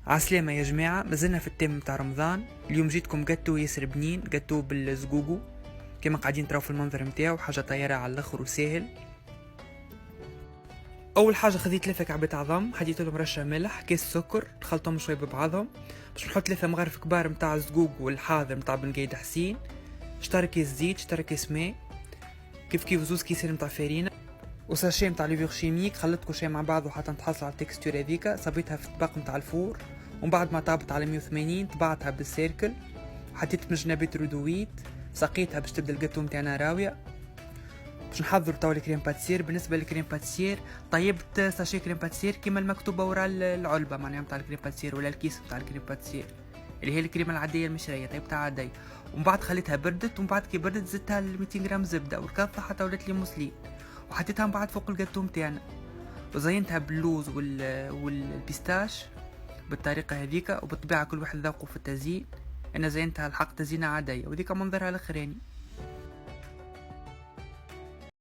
عسلامة يا جماعة، مازلنا في التيم متاع رمضان. اليوم جيتكم جاتو ياسر بنين، جاتو بالزقوقو كما قاعدين تراو في المنظر متاعو، حاجة طيارة على الاخر وساهل. اول حاجة خذيت 3 كعبات عظم، حطيت لهم رشة ملح، كيس سكر، خلطهم شوي ببعضهم باش نحط 3 مغارف كبار متاع الزقوق والحاضر متاع بن قايد حسين، شطر كيس زيت، شطر كيس ماء، كيف زوز كيسين متاع فارينة، وساشي متاع ليفيغ شيميك. خلطت كل شيء مع بعضه حتى نتحصل على التكستور هذيك. صبيتها في الطبق متاع الفور، ومن بعد ما طابت على 180 طبعتها بالسيركل، حطيت من جنابات رودويت، سقيتها باش تبدا الجاتو متاعنا راويه. باش نحضر توا الكريم باتسير. بالنسبه للكريم باتسير طيبت ساشي كريم باتسير كيما المكتوبه ورا العلبه معناها متاع الكريم باتسير ولا الكيس متاع الكريم باتسير اللي هي الكريمه العاديه المشريه، طيبتها عادي. ومن بعد خليتها بردت، ومن بعد كي بردت زدتها 200 غرام زبده والكافه حتى ولات لي موسلين، وحطيتها من بعد فوق الجاتو متاعنا، وزينتها باللوز والبيستاش بالطريقه هذيك. وبالطبيعه كل واحد ذوقه في التزيين، انا زينتها الحق تزيينه عاديه، وذيك منظرها الاخراني.